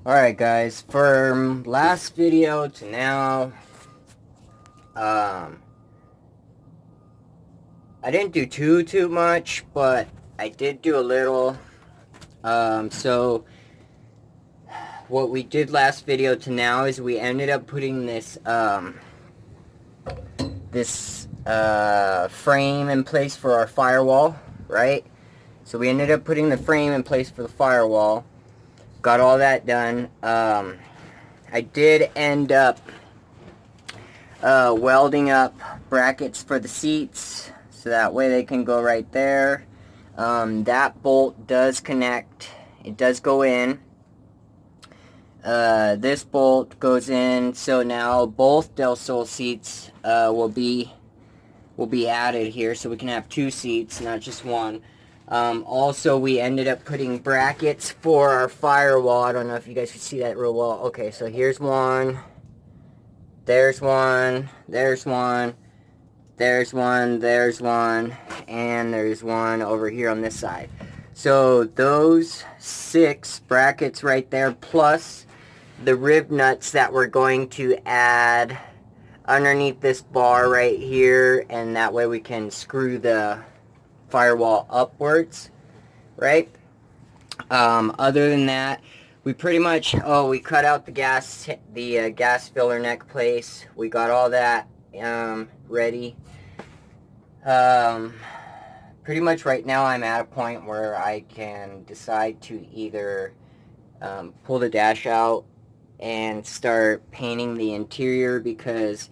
Alright guys, from last video to now, I didn't do too much, but I did do a little. So what we did last video to now is we ended up putting this frame in place for our firewall, right? So we ended up putting the frame in place for the firewall. Got all that done. I did end up welding up brackets for the seats, so that way they can go right there. That bolt does connect. It does go in. This bolt goes in, so now both Del Sol seats will be added here, so we can have two seats, not just one. Also, we ended up putting brackets for our firewall. I don't know if you guys can see that real well. Okay, so here's one. There's one. There's one. There's one. There's one. And there's one over here on this side. So those 6 brackets right there, plus the rib nuts that we're going to add underneath this bar right here, and that way we can screw the firewall upwards, right? Other than that, we pretty much, we cut out the gas filler neck place. We got all that ready. Pretty much right now I'm at a point where I can decide to either pull the dash out and start painting the interior, because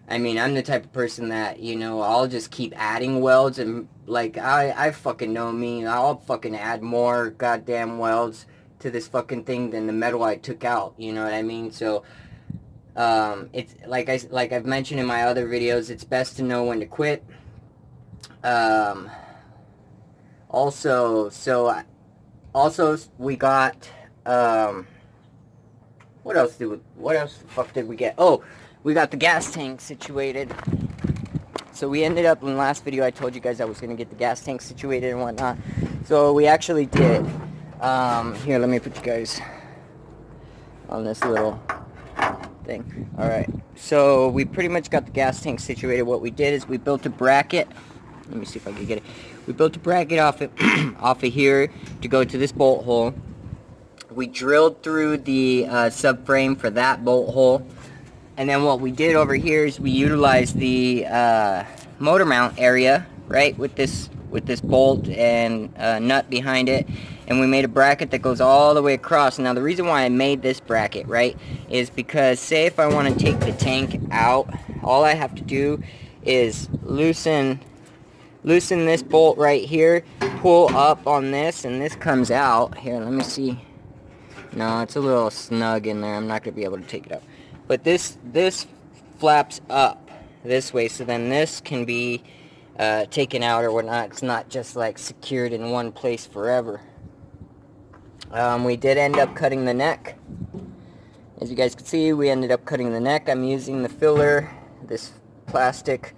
I mean, I'm the type of person that, I'll just keep adding welds, and, like, I fucking know me. I'll fucking add more goddamn welds to this fucking thing than the metal I took out, you know what I mean? So, it's, like I've mentioned in my other videos, it's best to know when to quit. Also, we got, what else the fuck did we get? Oh, we got the gas tank situated. So we ended up, in the last video I told you guys I was going to get the gas tank situated and whatnot. So we actually did. Here, let me put you guys on this little thing. Alright, so we pretty much got the gas tank situated. What we did is we built a bracket. Let me see if I can get it. We built a bracket off of here to go to this bolt hole. We drilled through the subframe for that bolt hole. And then what we did over here is we utilized the motor mount area, right, with this bolt and nut behind it, and we made a bracket that goes all the way across. Now the reason why I made this bracket, right, is because say if I want to take the tank out, all I have to do is loosen this bolt right here, pull up on this, and this comes out. Here, let me see. No, it's a little snug in there. I'm not going to be able to take it out. But this flaps up this way, so then this can be taken out or whatnot. It's not just like secured in one place forever. We did end up cutting the neck. As you guys can see, we ended up cutting the neck. I'm using the filler, this plastic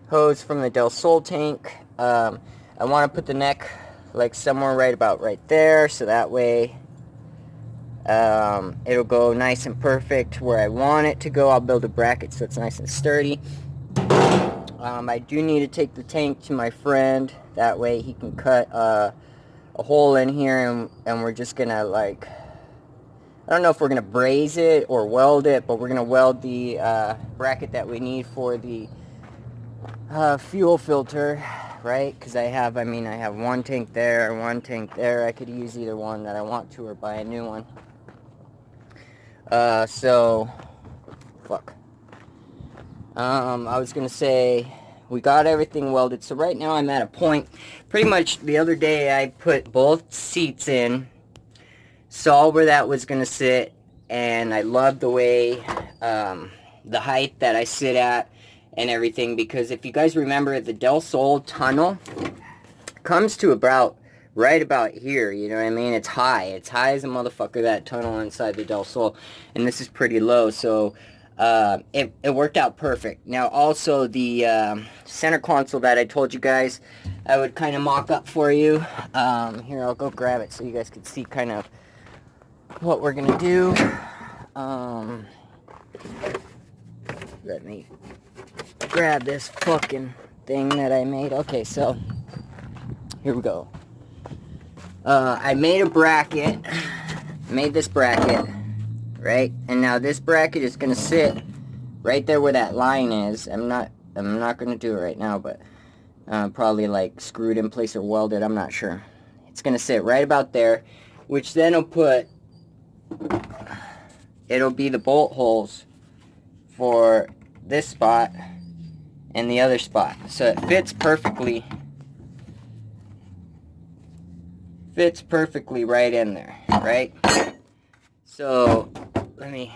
hose from the Del Sol tank. I want to put the neck like somewhere right about right there, so that way it'll go nice and perfect where I want it to go. I'll build a bracket so it's nice and sturdy. I do need to take the tank to my friend, that way he can cut a hole in here, and we're just gonna, like, I don't know if we're gonna braze it or weld it, but we're gonna weld the bracket that we need for the fuel filter, right? Because I have one tank there and one tank there. I could use either one that I want to, or buy a new one. I was gonna say, we got everything welded, so right now I'm at a point, pretty much the other day I put both seats in, saw where that was gonna sit, and I love the way, the height that I sit at and everything, because if you guys remember, the Del Sol tunnel comes to right about here, you know what I mean? It's high as a motherfucker, that tunnel inside the Del Sol, and this is pretty low, so it worked out perfect. Now also the center console that I told you guys I would kind of mock up for you, here, I'll go grab it so you guys can see kind of what we're gonna do. Let me grab this fucking thing that I made. Okay, so here we go. I made a bracket. Made this bracket, right? And now this bracket is gonna sit right there where that line is. I'm not gonna do it right now, but probably like screwed in place or welded. I'm not sure. It's gonna sit right about there, which then it'll be the bolt holes for this spot and the other spot. So it fits perfectly right in there, right? So let me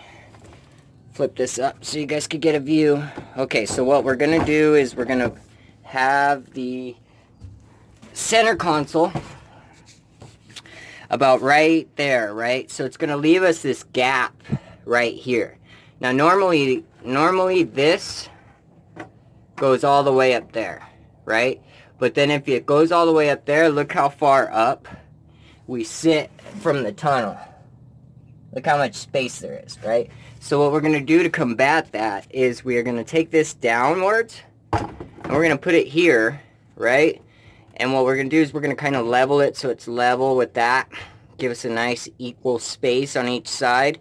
flip this up so you guys could get a view. Okay, so what we're gonna do is we're gonna have the center console about right there, right? So it's gonna leave us this gap right here. Now normally this goes all the way up there, right? But then if it goes all the way up there, look how far up we sit from the tunnel. Look how much space there is, right? So what we're gonna do to combat that is we are gonna take this downwards and we're gonna put it here, right? And what we're gonna do is we're gonna kind of level it so it's level with that. Give us a nice equal space on each side.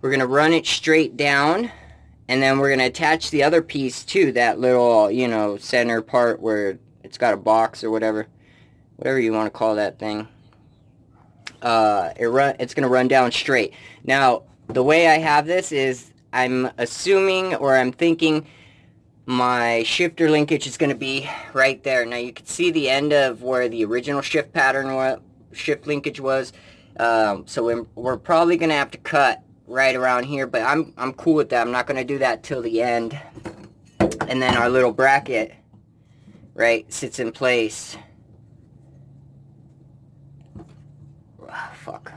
We're gonna run it straight down, and then we're gonna attach the other piece to that little, you know, center part where it's got a box or whatever you want to call that thing. It's gonna run down straight. Now, the way I have this is I'm assuming, or I'm thinking, my shifter linkage is gonna be right there. Now you can see the end of where the original shift linkage was. So we're probably gonna have to cut right around here, but I'm cool with that. I'm not gonna do that till the end. And then our little bracket, right, sits in place. Oh, fuck.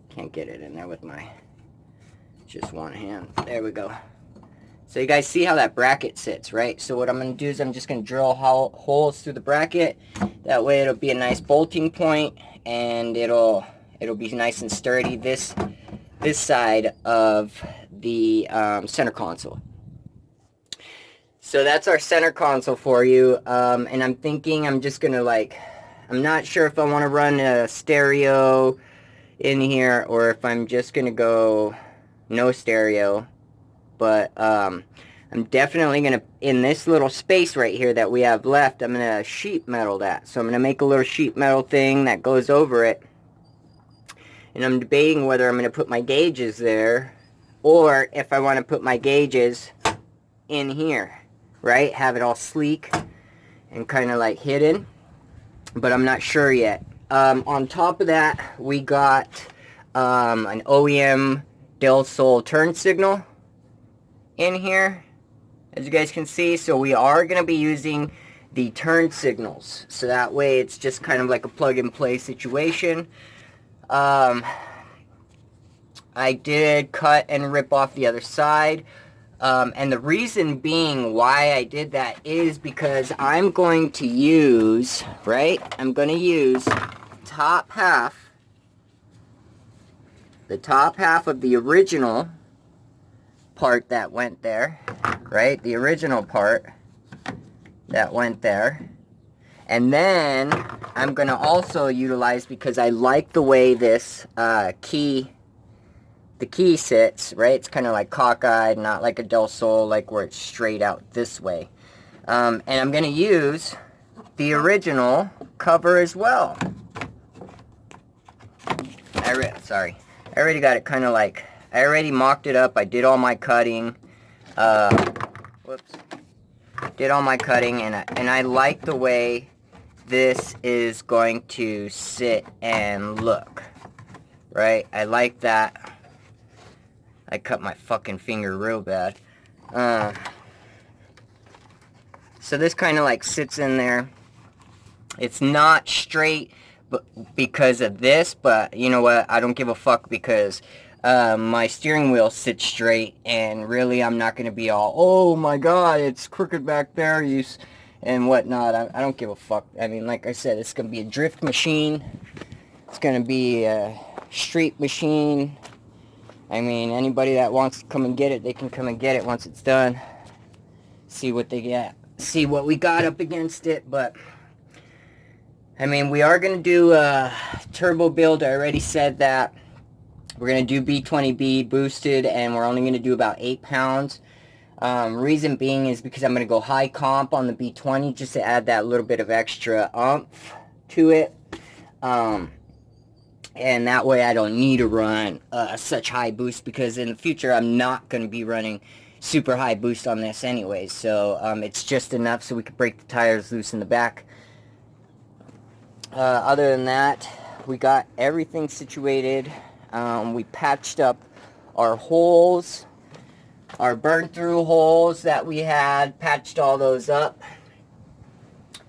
Can't get it in there with my just one hand. There we go. So you guys see how that bracket sits, right? So what I'm going to do is I'm just going to drill holes through the bracket. That way it'll be a nice bolting point, and it'll be nice and sturdy. This side of the center console. So that's our center console for you. And I'm thinking I'm just going to I'm not sure if I want to run a stereo in here or if I'm just going to go no stereo. But I'm definitely going to, in this little space right here that we have left, I'm going to sheet metal that. So I'm going to make a little sheet metal thing that goes over it. And I'm debating whether I'm going to put my gauges there or if I want to put my gauges in here, right? Have it all sleek and kind of like hidden. But I'm not sure yet. On top of that, we got an OEM Del Sol turn signal in here, as you guys can see. So we are going to be using the turn signals, so that way it's just kind of like a plug and play situation. I did cut and rip off the other side, and the reason being why I did that is because I'm going to use, right, I'm going to use the top half of the original part that went there, right? The original part that went there. And then I'm going to also utilize, because I like the way this the key sits, right? It's kind of like cockeyed, not like a Del Sol, like where it's straight out this way. And I'm going to use the original cover as well. I already got it kind of like, I already mocked it up. I did all my cutting. Did all my cutting, and I like the way this is going to sit and look, right? I like that. I cut my fucking finger real bad. So this kind of like sits in there. It's not straight because of this, but you know what? I don't give a fuck, because my steering wheel sits straight, and really I'm not going to be all, oh my god, it's crooked back there, and whatnot. I don't give a fuck. I mean, like I said, it's going to be a drift machine. It's going to be street machine. I mean, anybody that wants to come and get it, they can come and get it once it's done. See what they get. See what we got up against it, but I mean, we are going to do a turbo build. I already said that. We're going to do B20B boosted, and we're only going to do about 8 pounds. Reason being is because I'm going to go high comp on the B20 just to add that little bit of extra oomph to it. And that way I don't need to run such high boost, because in the future I'm not going to be running super high boost on this anyways. So it's just enough so we can break the tires loose in the back. Other than that, we got everything situated. We patched up our holes, our burn-through holes that we had, patched all those up.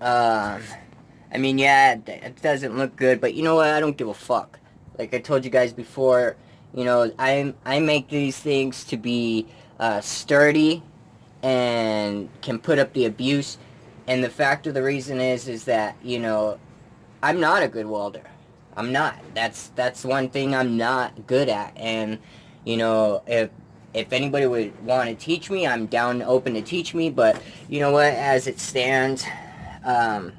I mean, yeah, it doesn't look good, but you know what? I don't give a fuck. Like I told you guys before, you know, I make these things to be sturdy and can put up the abuse. And the fact of the reason is that, you know, I'm not a good welder. I'm not. That's one thing I'm not good at. And, you know, if anybody would want to teach me, I'm down, open to teach me. But you know what? As it stands, I'm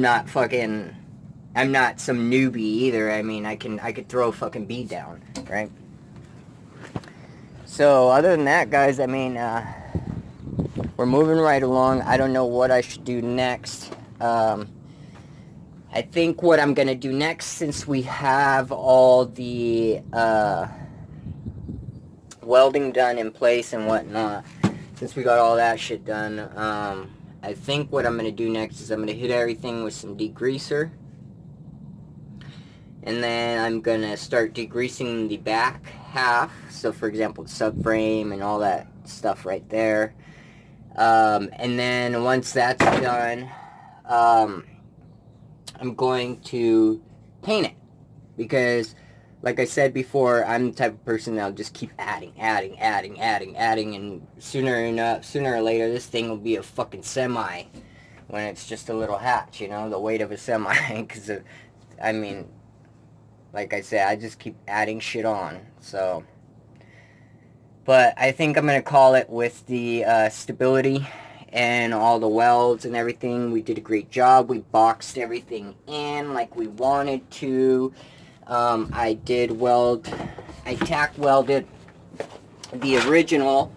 not some newbie either. I mean, I could throw a fucking bead down, right? So, other than that, guys, I mean, we're moving right along. I don't know what I should do next. I think what I'm going to do next, since we have all the welding done in place and whatnot, since we got all that shit done, I think what I'm going to do next is I'm going to hit everything with some degreaser. And then I'm going to start degreasing the back half. So, for example, the subframe and all that stuff right there. And then once that's done, I'm going to paint it. Because, like I said before, I'm the type of person that'll just keep adding. And sooner or later, this thing will be a fucking semi. When it's just a little hatch, you know, the weight of a semi. Because, I mean, like I said, I just keep adding shit on. So, but I think I'm going to call it with the stability and all the welds and everything. We did a great job. We boxed everything in like we wanted to. I tack welded the original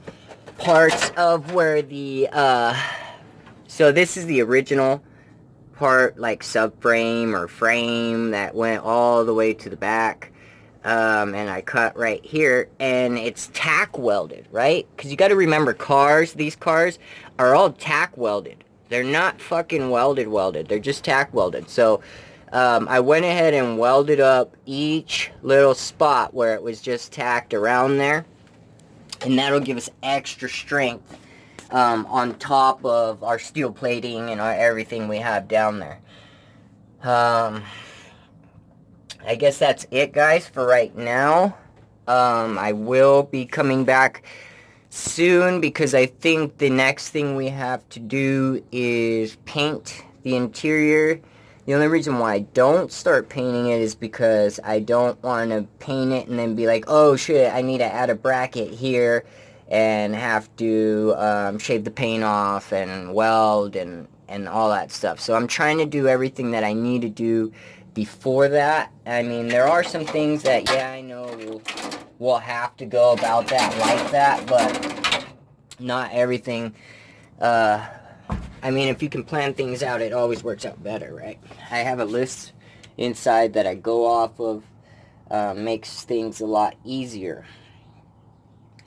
parts of where the, so this is the original part, like subframe or frame that went all the way to the back. And I cut right here, and it's tack welded, right? Because you got to remember, these cars are all tack welded. They're not fucking welded. They're just tack welded. So, I went ahead and welded up each little spot where it was just tacked around there. And that'll give us extra strength, on top of our steel plating and everything we have down there. I guess that's it, guys, for right now. I will be coming back soon, because I think the next thing we have to do is paint the interior. The only reason why I don't start painting it is because I don't want to paint it and then be like, oh shit, I need to add a bracket here and have to shave the paint off and weld and all that stuff. So I'm trying to do everything that I need to do before that. I mean, there are some things that, yeah, I know we'll have to go about that like that, but not everything. I mean, if you can plan things out, it always works out better, right? I have a list inside that I go off of, makes things a lot easier.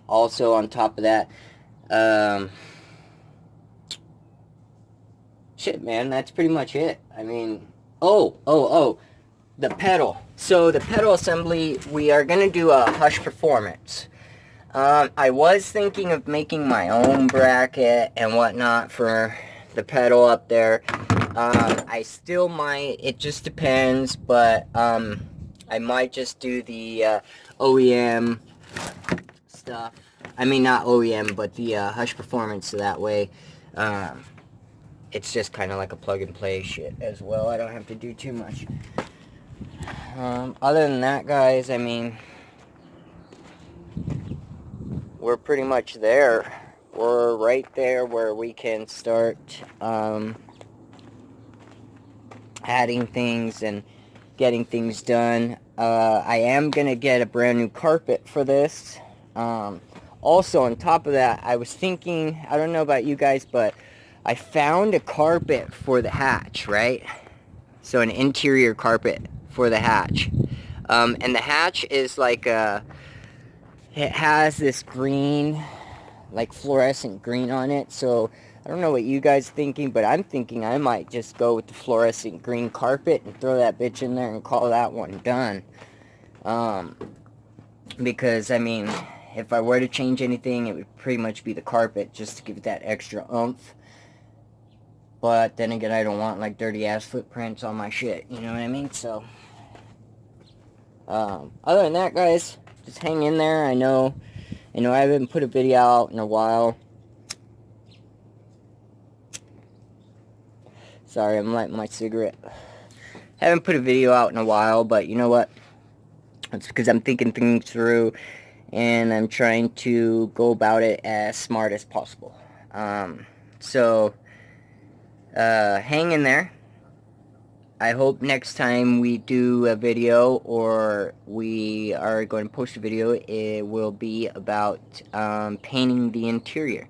Also, on top of that, shit, man, that's pretty much it. I mean, the pedal. So the pedal assembly, we are going to do a Hush Performance. I was thinking of making my own bracket and whatnot for the pedal up there. I still might, it just depends, but I might just do the OEM stuff. I mean, not OEM, but the Hush Performance, so that way it's just kind of like a plug and play shit as well. I don't have to do too much. Other than that, guys, I mean, we're pretty much there. We're right there where we can start adding things and getting things done. I am going to get a brand new carpet for this. Also, on top of that, I was thinking, I don't know about you guys, but I found a carpet for the hatch, right? So an interior carpet for the hatch. And the hatch is like it has this green, like fluorescent green on it. So I don't know what you guys thinking, but I'm thinking I might just go with the fluorescent green carpet and throw that bitch in there and call that one done. Because, I mean, if I were to change anything, it would pretty much be the carpet, just to give it that extra oomph. But then again, I don't want, like, dirty-ass footprints on my shit, you know what I mean? So, other than that, guys, just hang in there. I know I haven't put a video out in a while. Sorry, I'm lighting my cigarette. Haven't put a video out in a while, but you know what? It's because I'm thinking things through, and I'm trying to go about it as smart as possible. So, hang in there. I hope next time we do a video, or we are going to post a video, it will be about painting the interior.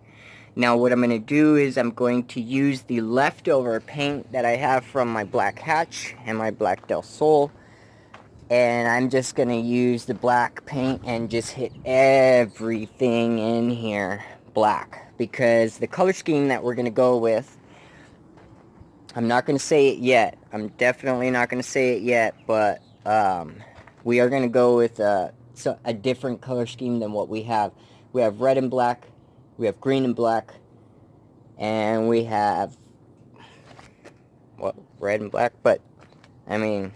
Now what I'm going to do is I'm going to use the leftover paint that I have from my black hatch and my black Del Sol. And I'm just going to use the black paint and just hit everything in here black. Because the color scheme that we're going to go with, I'm not going to say it yet. I'm definitely not going to say it yet. But we are going to go with a different color scheme than what we have. We have red and black. We have green and black. And we have, well, red and black. But, I mean,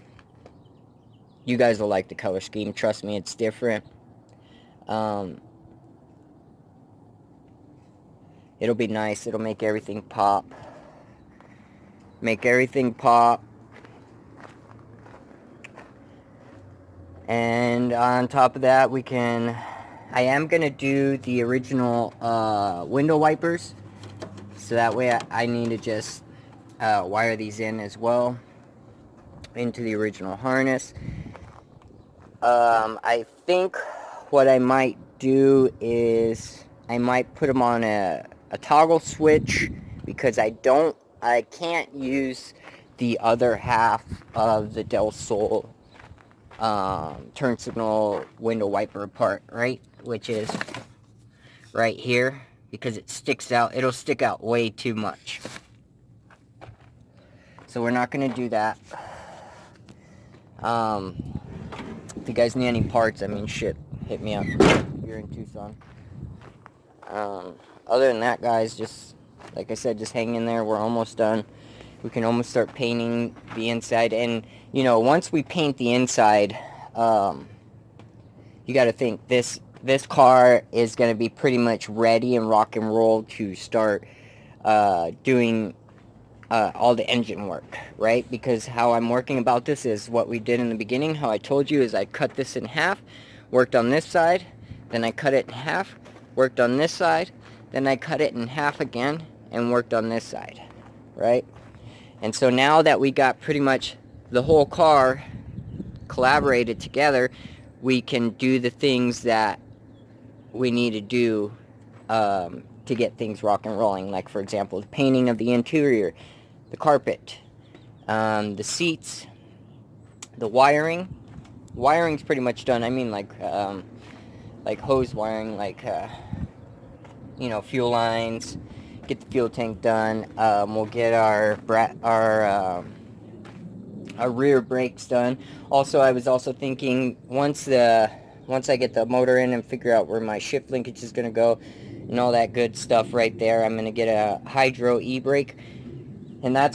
you guys will like the color scheme. Trust me, it's different. It'll be nice. It'll make everything pop. Make everything pop. And on top of that, I am going to do the original window wipers. So that way I need to just wire these in as well into the original harness. I think what I might do is I might put them on a toggle switch, because I can't use the other half of the Del Sol turn signal window wiper part, right? Which is right here, because it sticks out. It'll stick out way too much. So we're not going to do that. If you guys need any parts, I mean, shit, hit me up. You're in Tucson. Other than that, guys, just like I said, just hang in there. We're almost done. We can almost start painting the inside. And, you know, once we paint the inside, you got to think this car is going to be pretty much ready and rock and roll to start doing all the engine work, right? Because how I'm working about this is what we did in the beginning. How I told you is I cut this in half, worked on this side, then I cut it in half, worked on this side, then I cut it in half again and worked on this side, right? And so now that we got pretty much the whole car collaborated together, we can do the things that we need to do to get things rock and rolling. Like, for example, the painting of the interior, the carpet, the seats, the wiring. Wiring's pretty much done. I mean, like hose wiring, like, you know, fuel lines, get the fuel tank done. We'll get our rear brakes done. Also, I was also thinking, once I get the motor in and figure out where my shift linkage is going to go and all that good stuff right there, I'm going to get a hydro e-brake. And that's how